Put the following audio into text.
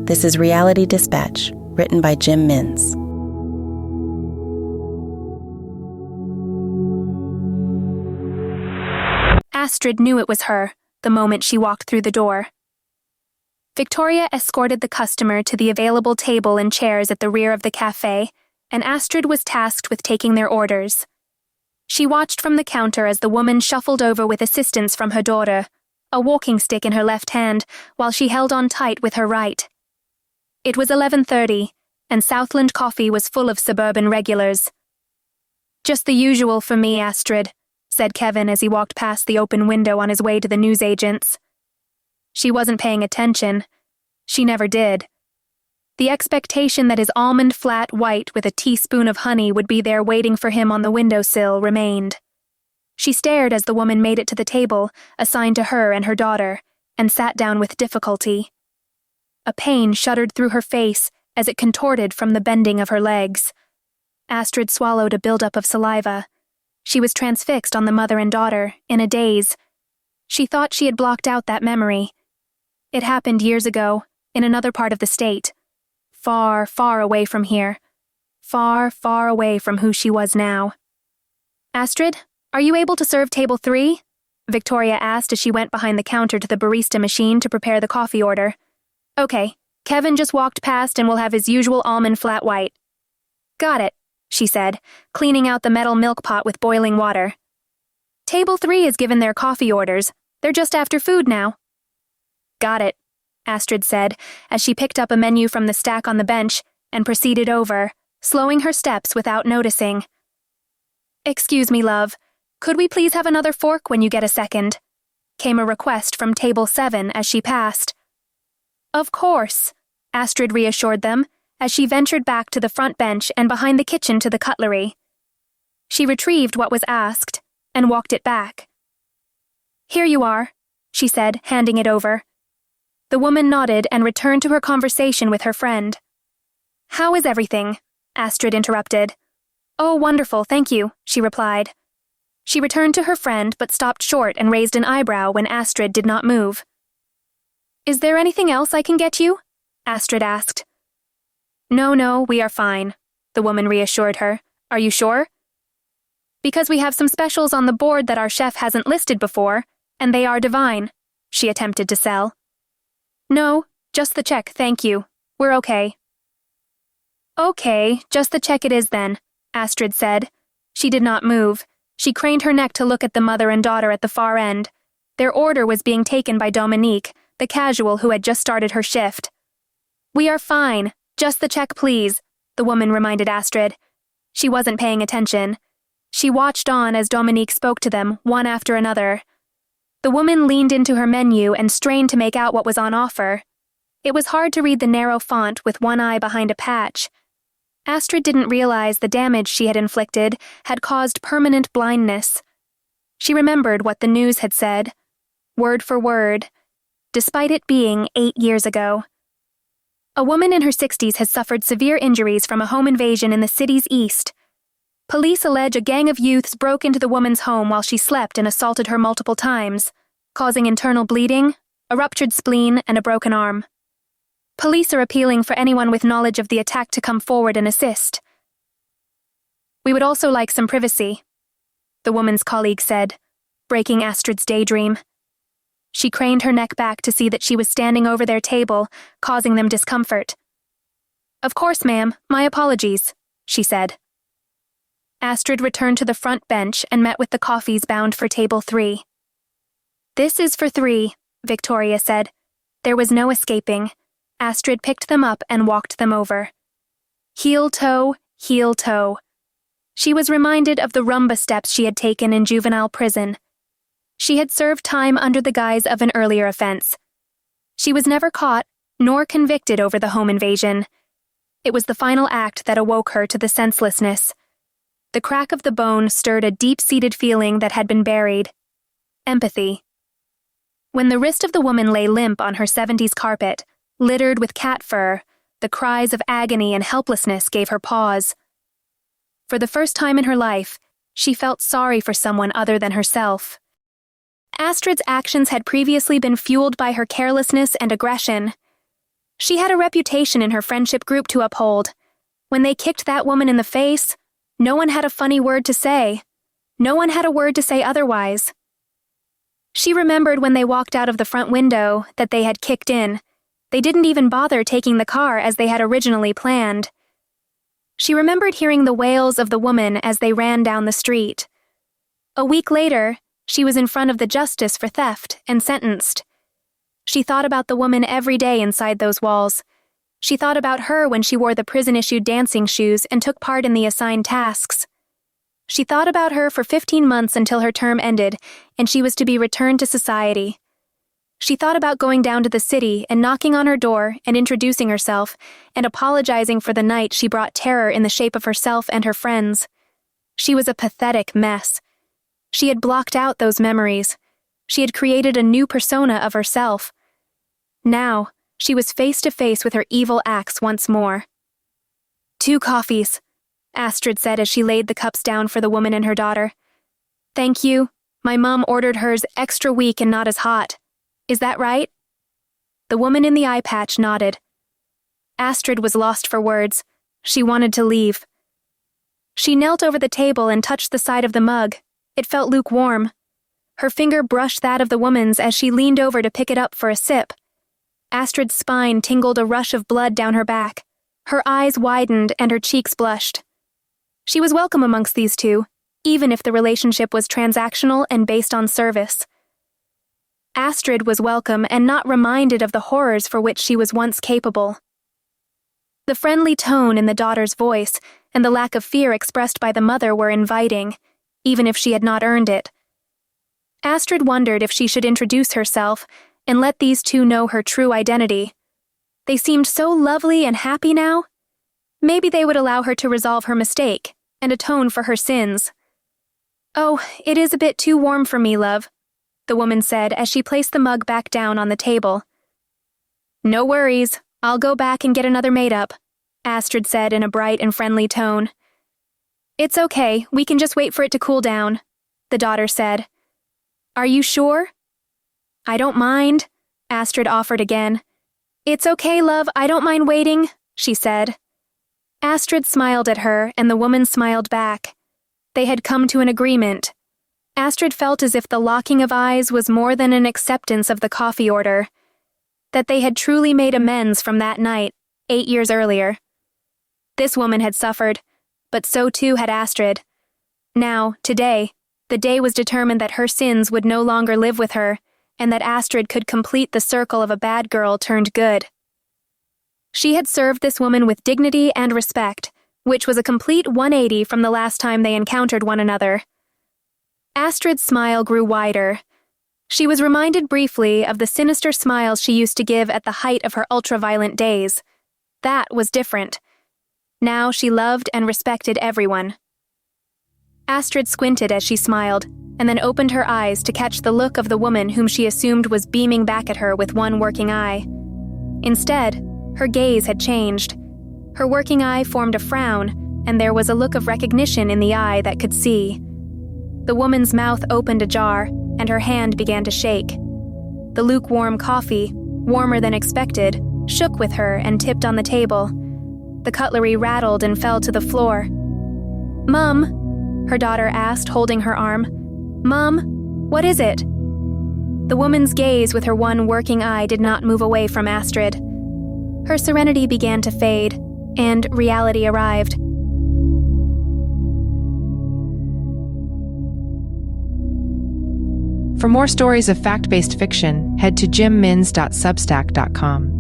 This is Reality Dispatch, written by Jim Mins. Astrid knew it was her the moment she walked through the door. Victoria escorted the customer to the available table and chairs at the rear of the cafe, and Astrid was tasked with taking their orders. She watched from the counter as the woman shuffled over with assistance from her daughter, a walking stick in her left hand, while she held on tight with her right. It was 11:30, and Southland Coffee was full of suburban regulars. "Just the usual for me, Astrid," said Kevin as he walked past the open window on his way to the newsagents. She wasn't paying attention. She never did. The expectation that his almond flat white with a teaspoon of honey would be there waiting for him on the windowsill remained. She stared as the woman made it to the table, assigned to her and her daughter, and sat down with difficulty. A pain shuddered through her face as it contorted from the bending of her legs. Astrid swallowed a buildup of saliva. She was transfixed on the mother and daughter, in a daze. She thought she had blocked out that memory. It happened years ago, in another part of the state. Far, far away from here. Far, far away from who she was now. "Astrid, are you able to serve table 3? Victoria asked as she went behind the counter to the barista machine to prepare the coffee order. "Okay, Kevin just walked past and will have his usual almond flat white." "Got it," she said, cleaning out the metal milk pot with boiling water. "Table 3 has given their coffee orders. They're just after food now." "Got it," Astrid said, as she picked up a menu from the stack on the bench and proceeded over, slowing her steps without noticing. "Excuse me, love. Could we please have another fork when you get a second?" came a request from table 7 as she passed. "Of course," Astrid reassured them, as she ventured back to the front bench and behind the kitchen to the cutlery. She retrieved what was asked and walked it back. "Here you are," she said, handing it over. The woman nodded and returned to her conversation with her friend. "How is everything?" Astrid interrupted. "Oh, wonderful, thank you," she replied. She returned to her friend but stopped short and raised an eyebrow when Astrid did not move. "Is there anything else I can get you?" Astrid asked. No, we are fine," the woman reassured her. "Are you sure?" "Because we have some specials on the board that our chef hasn't listed before, and they are divine," she attempted to sell. "No, just the check, thank you. We're okay." "Okay, just the check it is then," Astrid said. She did not move. She craned her neck to look at the mother and daughter at the far end. Their order was being taken by Dominique, the casual who had just started her shift. "We are fine. Just the check, please," the woman reminded Astrid. She wasn't paying attention. She watched on as Dominique spoke to them, one after another. The woman leaned into her menu and strained to make out what was on offer. It was hard to read the narrow font with one eye behind a patch. Astrid didn't realize the damage she had inflicted had caused permanent blindness. She remembered what the news had said, word for word, despite it being 8 years ago. A woman in her 60s has suffered severe injuries from a home invasion in the city's east. Police allege a gang of youths broke into the woman's home while she slept and assaulted her multiple times, causing internal bleeding, a ruptured spleen, and a broken arm. Police are appealing for anyone with knowledge of the attack to come forward and assist. "We would also like some privacy," the woman's colleague said, breaking Astrid's daydream. She craned her neck back to see that she was standing over their table, causing them discomfort. "Of course, ma'am, my apologies," she said. Astrid returned to the front bench and met with the coffees bound for table 3. "This is for 3, Victoria said. There was no escaping. Astrid picked them up and walked them over. Heel toe, heel toe. She was reminded of the rumba steps she had taken in juvenile prison. She had served time under the guise of an earlier offense. She was never caught, nor convicted over the home invasion. It was the final act that awoke her to the senselessness. The crack of the bone stirred a deep-seated feeling that had been buried. Empathy. When the wrist of the woman lay limp on her 70s carpet, littered with cat fur, the cries of agony and helplessness gave her pause. For the first time in her life, she felt sorry for someone other than herself. Astrid's actions had previously been fueled by her carelessness and aggression. She had a reputation in her friendship group to uphold. When they kicked that woman in the face, no one had a funny word to say. No one had a word to say otherwise. She remembered when they walked out of the front window that they had kicked in. They didn't even bother taking the car as they had originally planned. She remembered hearing the wails of the woman as they ran down the street. A week later, she was in front of the justice for theft and sentenced. She thought about the woman every day inside those walls. She thought about her when she wore the prison-issued dancing shoes and took part in the assigned tasks. She thought about her for 15 months until her term ended, and she was to be returned to society. She thought about going down to the city and knocking on her door and introducing herself and apologizing for the night she brought terror in the shape of herself and her friends. She was a pathetic mess. She had blocked out those memories. She had created a new persona of herself. Now, she was face to face with her evil acts once more. 2 coffees, Astrid said as she laid the cups down for the woman and her daughter. Thank you. My mom ordered hers extra weak and not as hot. Is that right? The woman in the eye patch nodded. Astrid was lost for words. She wanted to leave. She knelt over the table and touched the side of the mug. It felt lukewarm. Her finger brushed that of the woman's as she leaned over to pick it up for a sip. Astrid's spine tingled a rush of blood down her back. Her eyes widened and her cheeks blushed. She was welcome amongst these two, even if the relationship was transactional and based on service. Astrid was welcome and not reminded of the horrors for which she was once capable. The friendly tone in the daughter's voice and the lack of fear expressed by the mother were inviting, even if she had not earned it. Astrid wondered if she should introduce herself and let these two know her true identity. They seemed so lovely and happy now. Maybe they would allow her to resolve her mistake and atone for her sins. Oh, it is a bit too warm for me, love, the woman said as she placed the mug back down on the table. No worries, I'll go back and get another made up, Astrid said in a bright and friendly tone. It's okay, we can just wait for it to cool down, the daughter said. Are you sure? I don't mind, Astrid offered again. It's okay, love, I don't mind waiting, she said. Astrid smiled at her and the woman smiled back. They had come to an agreement. Astrid felt as if the locking of eyes was more than an acceptance of the coffee order, that they had truly made amends from that night, 8 years earlier. This woman had suffered, but so too had Astrid. Now, today, the day was determined that her sins would no longer live with her, and that Astrid could complete the circle of a bad girl turned good. She had served this woman with dignity and respect, which was a complete 180 from the last time they encountered one another. Astrid's smile grew wider. She was reminded briefly of the sinister smiles she used to give at the height of her ultra-violent days. That was different. Now she loved and respected everyone. Astrid squinted as she smiled, and then opened her eyes to catch the look of the woman whom she assumed was beaming back at her with one working eye. Instead, her gaze had changed. Her working eye formed a frown, and there was a look of recognition in the eye that could see. The woman's mouth opened ajar, and her hand began to shake. The lukewarm coffee, warmer than expected, shook with her and tipped on the table. The cutlery rattled and fell to the floor. "Mom," her daughter asked, holding her arm. "Mom, what is it?" The woman's gaze with her one working eye did not move away from Astrid. Her serenity began to fade, and reality arrived. For more stories of fact-based fiction, head to jimmins.substack.com.